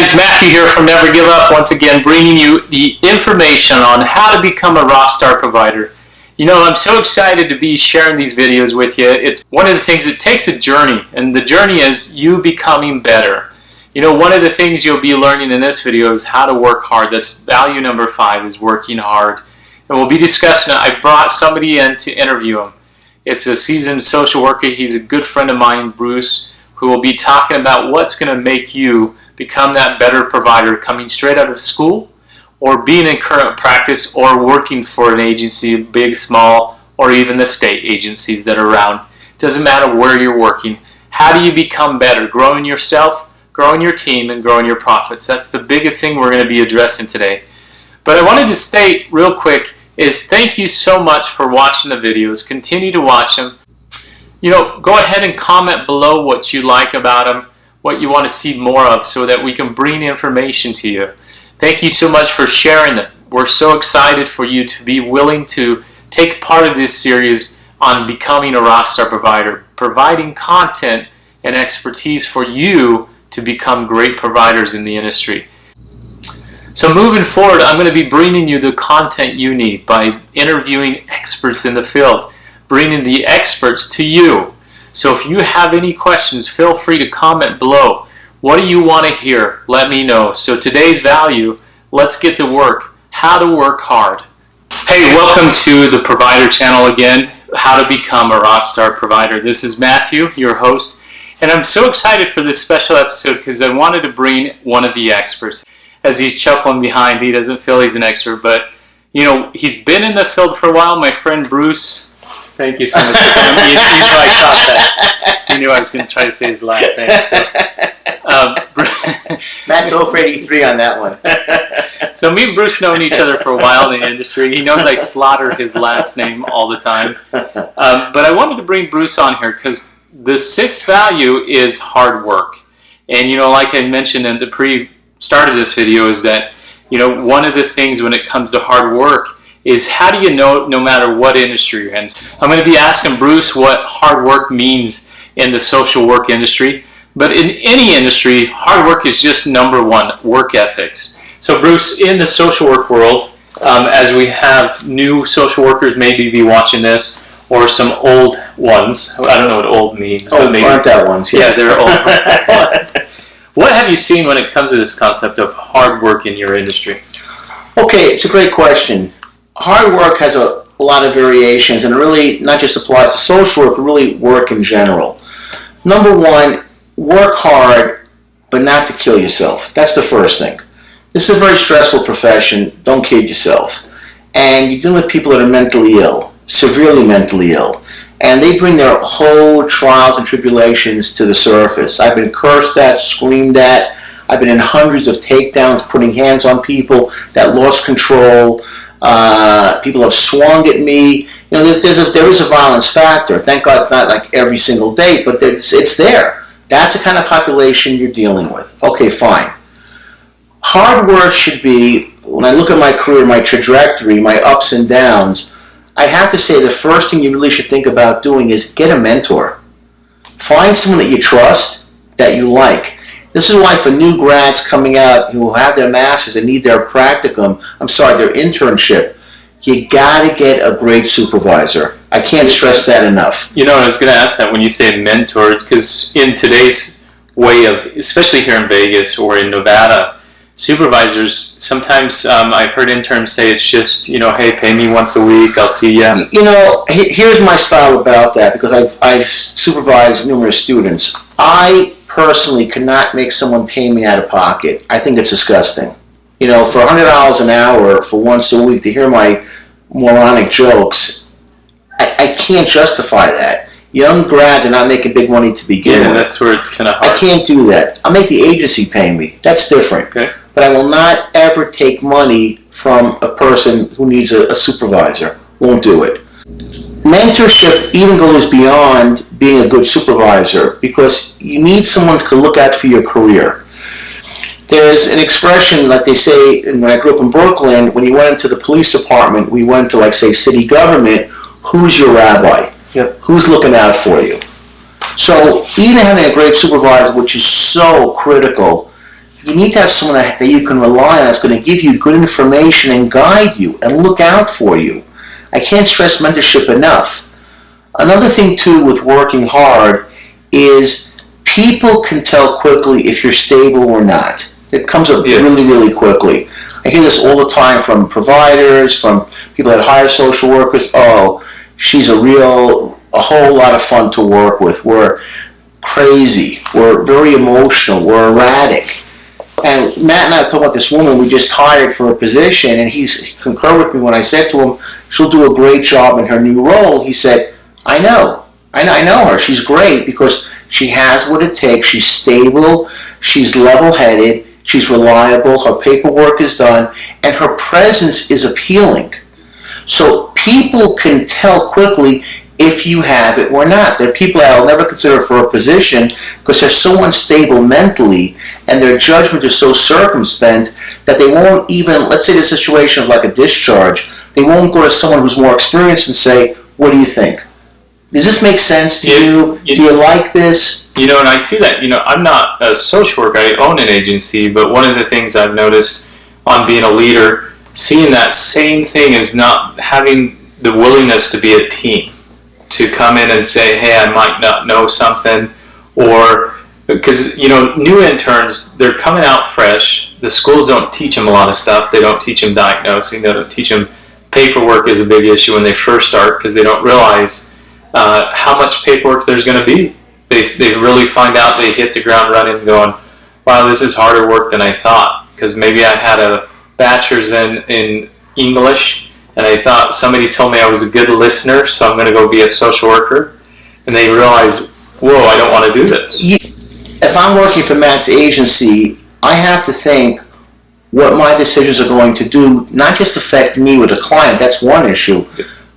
guys, Matthew here from Never Give Up, once again bringing you the information on how to become a Rockstar provider. You know, I'm so excited to be sharing these videos with you. It's one of the things, it takes a journey, and the journey is you becoming better. You know, one of the things you'll be learning in this video is how to work hard. That's value number 5, is working hard. And we'll be discussing it. I brought somebody in to interview him. It's a seasoned social worker. He's a good friend of mine, Bruce, who will be talking about what's going to make you become that better provider coming straight out of school, or being in current practice, or working for an agency, big, small, or even the state agencies that are around. It doesn't matter where you're working. How do you become better? Growing yourself, growing your team, and growing your profits. That's the biggest thing we're going to be addressing today. But I wanted to state real quick is thank you so much for watching the videos. Continue to watch them. You know, go ahead and comment below what you like about them, what you want to see more of, so that we can bring information to you. Thank you so much for sharing them. We're so excited for you to be willing to take part of this series on becoming a Rockstar provider, providing content and expertise for you to become great providers in the industry. So moving forward, I'm going to be bringing you the content you need by interviewing experts in the field, bringing the experts to you. So if you have any questions, feel free to comment below. What do you want to hear? Let me know. So today's value, let's get to work. How to work hard. Hey, welcome to the Provider Channel again, How to Become a Rockstar Provider. This is Matthew, your host, and I'm so excited for this special episode because I wanted to bring one of the experts. As he's chuckling behind, he doesn't feel he's an expert, but you know, he's been in the field for a while. My friend Bruce, thank you so much for coming. You know I caught that. You knew I was going to try to say his last name. So, Matt's 0 for 83 on that one. So me and Bruce known each other for a while in the industry. He knows I slaughter his last name all the time. But I wanted to bring Bruce on here because the 6th value is hard work. And you know, like I mentioned in the start of this video, is that you know, one of the things when it comes to hard work is how do you know, no matter what industry you're in. I'm going to be asking Bruce what hard work means in the social work industry. But in any industry, hard work is just number 1, work ethics. So Bruce, in the social work world, as we have new social workers maybe be watching this, or some old ones, I don't know what old means. Old burnt out ones. Yeah, they're old burnt out ones. What have you seen when it comes to this concept of hard work in your industry? Okay, it's a great question. Hard work has a lot of variations, and it really not just applies to social work, but really work in general. Number 1, work hard, but not to kill yourself. That's the first thing. This is a very stressful profession. Don't kid yourself. And you're dealing with people that are mentally ill, severely mentally ill. And they bring their whole trials and tribulations to the surface. I've been cursed at, screamed at. I've been in hundreds of takedowns, putting hands on people that lost control. People have swung at me. You know, there is a violence factor. Thank God it's not like every single day, but it's there. That's the kind of population you're dealing with. Okay, fine. Hard work should be, when I look at my career, my trajectory, my ups and downs, I have to say the first thing you really should think about doing is get a mentor. Find someone that you trust, that you like. This is why for new grads coming out who have their masters and need their practicum, their internship, you gotta get a great supervisor. I can't stress that enough. You know, I was going to ask that when you say mentor, because in today's way of, especially here in Vegas or in Nevada, supervisors, sometimes I've heard interns say it's just, you know, hey, pay me once a week, I'll see you. You know, here's my style about that, because I've supervised numerous students. I personally could not make someone pay me out of pocket. I think it's disgusting. You know, for $100 an hour for once a week to hear my moronic jokes, I can't justify that. Young grads are not making big money to begin with. Yeah, that's where it's kind of hard. I can't do that. I'll make the agency pay me. That's different. Okay. But I will not ever take money from a person who needs a supervisor. Won't do it. Mentorship even goes beyond being a good supervisor, because you need someone to look out for your career. There's an expression, like they say, when I grew up in Brooklyn, when you went into the police department, we went to, like, say, city government, who's your rabbi? Yep. Who's looking out for you? So even having a great supervisor, which is so critical, you need to have someone that you can rely on that's going to give you good information and guide you and look out for you. I can't stress mentorship enough. Another thing, too, with working hard is people can tell quickly if you're stable or not. It comes up really, really quickly. I hear this all the time from providers, from people that hire social workers. Oh, she's a whole lot of fun to work with. We're crazy. We're very emotional. We're erratic. And Matt and I talked about this woman we just hired for a position, and he concurred with me when I said to him, she'll do a great job in her new role. He said, I know her. She's great because she has what it takes. She's stable. She's level-headed. She's reliable. Her paperwork is done, and her presence is appealing. So people can tell quickly if you have it or not. There are people that I'll never consider for a position because they're so unstable mentally and their judgment is so circumspect that they won't even, let's say the situation of like a discharge, they won't go to someone who's more experienced and say, what do you think? Does this make sense to you? Do you like this? And I see that, I'm not a social worker, I own an agency, but one of the things I've noticed on being a leader, seeing that same thing is not having the willingness to be a team. To come in and say, hey, I might not know something, or because new interns, they're coming out fresh. The schools don't teach them a lot of stuff. They don't teach them diagnosing. They don't teach them paperwork is a big issue when they first start because they don't realize how much paperwork there's going to be. They really find out, they hit the ground running going, wow, this is harder work than I thought, because maybe I had a bachelor's in English and I thought somebody told me I was a good listener, so I'm going to go be a social worker. And they realize, whoa, I don't want to do this. If I'm working for Matt's agency, I have to think what my decisions are going to do, not just affect me with a client, that's one issue,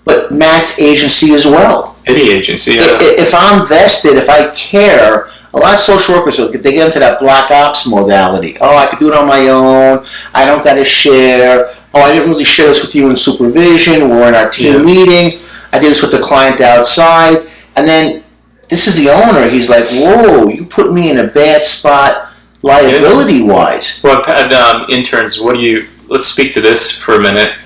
but Matt's agency as well. Any agency, yeah. If I'm vested, if I care, a lot of social workers, they get into that black ops modality. Oh, I could do it on my own. I don't got to share. Oh, I didn't really share this with you in supervision. We're in our team meeting. I did this with the client outside. And then this is the owner. He's like, whoa, you put me in a bad spot liability-wise. Well, I've had interns, let's speak to this for a minute.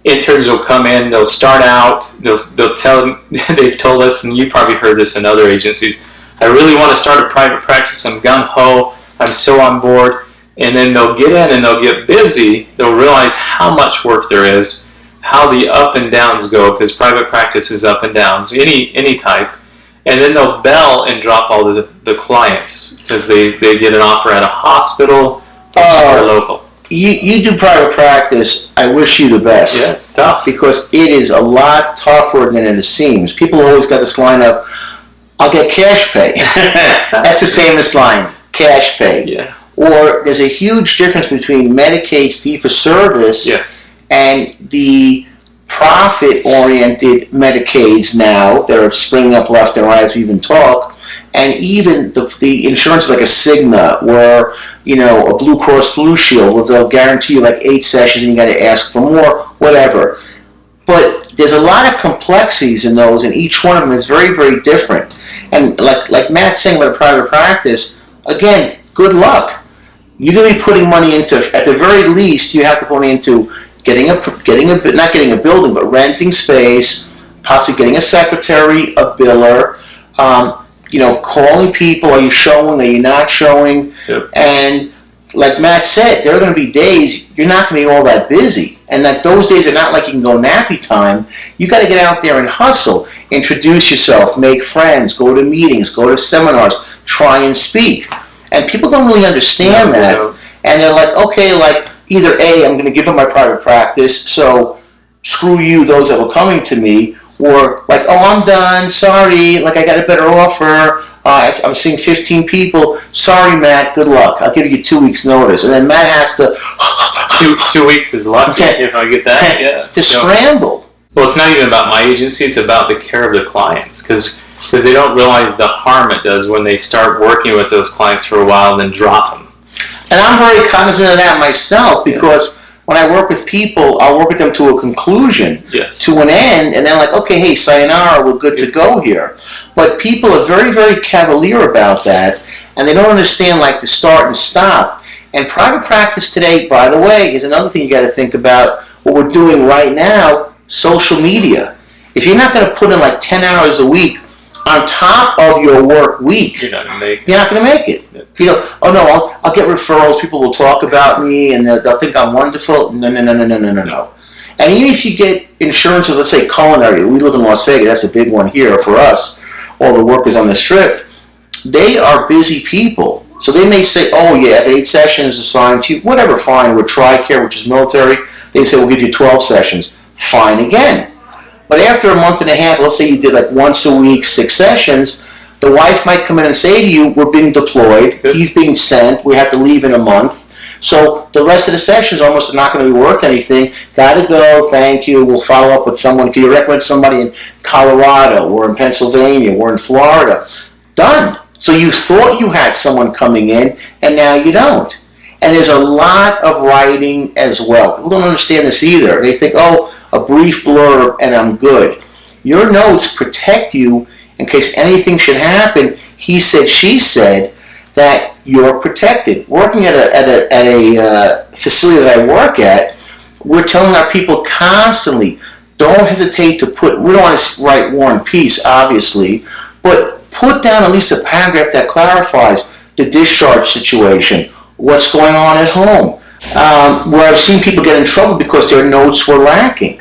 Interns will come in, they'll start out, they'll tell, they've told us, and you probably heard this in other agencies, I really want to start a private practice, I'm gung-ho, I'm so on board, and then they'll get in and they'll get busy, they'll realize how much work there is, how the up and downs go, because private practice is up and downs, any type, and then they'll bail and drop all the clients, because they get an offer at a hospital or local. You do private practice, I wish you the best. Yeah, it's tough. Because it is a lot tougher than it seems. People always got this line of, I'll get cash pay. That's the famous line, cash pay. Yeah. Or there's a huge difference between Medicaid fee-for-service and the profit-oriented Medicaids now that are springing up left and right as we even talk. And even the insurance is like a Cigna or, a Blue Cross Blue Shield where they'll guarantee you like 8 sessions and you got to ask for more, whatever. But there's a lot of complexities in those, and each one of them is very, very different. And like Matt's saying about a private practice, again, good luck. You're going to be putting money into, at the very least, you have to put money into not getting a building, but renting space, possibly getting a secretary, a biller, calling people, are you showing, are you not showing? Yep. And like Matt said, there are going to be days you're not going to be all that busy. And that those days are not like you can go nappy time. You got to get out there and hustle, introduce yourself, make friends, go to meetings, go to seminars, try and speak. And people don't really understand that. No. And they're like, okay, like either A, I'm going to give them my private practice, so screw you, those that were coming to me, or like, oh, I'm done, sorry, like I got a better offer, I'm seeing 15 people, sorry Matt, good luck, I'll give you 2 weeks notice. And then Matt has to... 2 weeks is lucky if I get that, to scramble. Well, it's not even about my agency, it's about the care of the clients, because they don't realize the harm it does when they start working with those clients for a while and then drop them. And I'm very cognizant of that myself, because when I work with people, I'll work with them to a conclusion, to an end, and then like, okay, hey, sayonara, we're good to go here. But people are very, very cavalier about that, and they don't understand like the start and stop. And private practice today, by the way, is another thing you got to think about. What we're doing right now, social media. If you're not going to put in like 10 hours a week on top of your work week, You're not going to make it. you're not going to make it. Yep. You know, oh no, I'll get referrals. People will talk about me and they'll think I'm wonderful. No. And even if you get insurances, let's say culinary, we live in Las Vegas, that's a big one here for us, all the workers on the strip, they are busy people. So they may say, oh yeah, if 8 sessions assigned to you, whatever, fine. With TRICARE, which is military, they say we'll give you 12 sessions. Fine again. But after a month and a half, let's say you did like once a week, 6 sessions, the wife might come in and say to you, we're being deployed, he's being sent, we have to leave in a month. So the rest of the sessions almost not going to be worth anything. Got to go, thank you, we'll follow up with someone. Can you recommend somebody in Colorado, or in Pennsylvania, or in Florida? Done. So you thought you had someone coming in, and now you don't. And there's a lot of writing as well. People don't understand this either. They think, oh, a brief blurb and I'm good. Your notes protect you in case anything should happen. He said, she said, that you're protected. Working at a facility that I work at, we're telling our people constantly, don't hesitate to put, we don't want to write War and Peace, obviously, but put down at least a paragraph that clarifies the discharge situation, what's going on at home, where I've seen people get in trouble because their notes were lacking.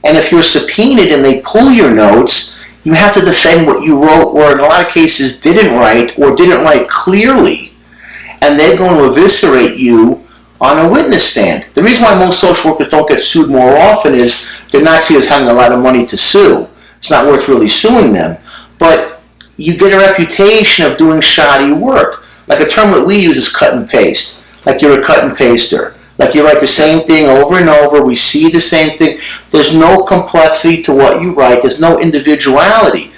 And if you're subpoenaed and they pull your notes, you have to defend what you wrote, or in a lot of cases didn't write, or didn't write clearly, and they're going to eviscerate you on a witness stand. The reason why most social workers don't get sued more often is they're not seen as having a lot of money to sue. It's not worth really suing them. But you get a reputation of doing shoddy work. Like a term that we use is cut and paste. Like you're a cut and paster. Like you write the same thing over and over. We see the same thing. There's no complexity to what you write. There's no individuality.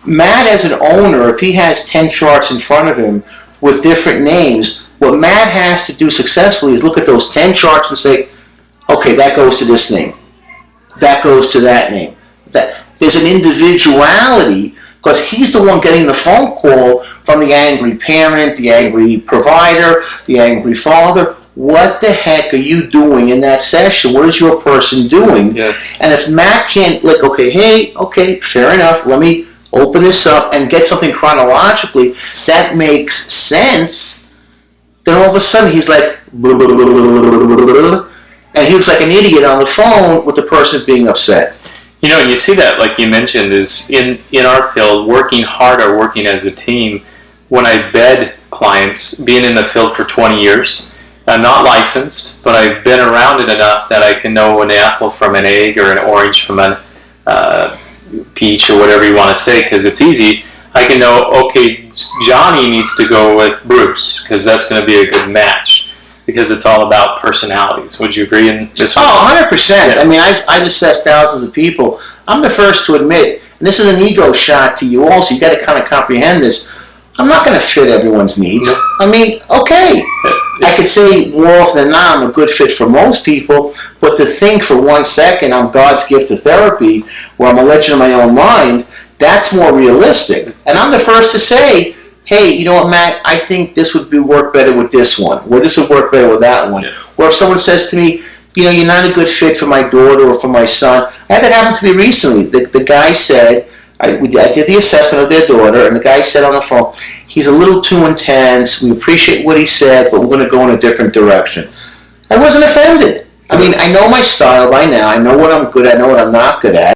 Matt, as an owner, if he has 10 charts in front of him with different names, what Matt has to do successfully is look at those 10 charts and say, okay, that goes to this name. That goes to that name. There's an individuality because he's the one getting the phone call from the angry parent, the angry provider, the angry father. What the heck are you doing in that session? What is your person doing? Yes. And if Matt can't, like, okay, fair enough, let me open this up and get something chronologically that makes sense, then all of a sudden he's like, blah, blah, blah, blah, blah, and he looks like an idiot on the phone with the person being upset. You know, you see that, like you mentioned, is in our field, working hard or working as a team. When I bed clients, being in the field for 20 years, I'm not licensed, but I've been around it enough that I can know an apple from an egg or an orange from a peach or whatever you want to say, because it's easy. I can know, okay, Johnny needs to go with Bruce, because that's going to be a good match, because it's all about personalities. Would you agree in this one? Oh, 100%. Yeah. I mean, I've assessed thousands of people. I'm the first to admit, and this is an ego shot to you also, you got to kind of comprehend this, I'm not going to fit everyone's needs. I mean, okay, I could say more often than not I'm a good fit for most people, but to think for 1 second I'm God's gift to therapy, where I'm a legend in my own mind, that's more realistic. And I'm the first to say, hey, you know what, Matt, I think this would work better with this one, or this would work better with that one. Yeah. Or if someone says to me, you know, you're not a good fit for my daughter or for my son. I had that happen to me recently. The guy said, I did the assessment of their daughter, and the guy said on the phone, he's a little too intense, we appreciate what he said, but we're going to go in a different direction. I wasn't offended. I mean, I know my style by now, I know what I'm good at, I know what I'm not good at.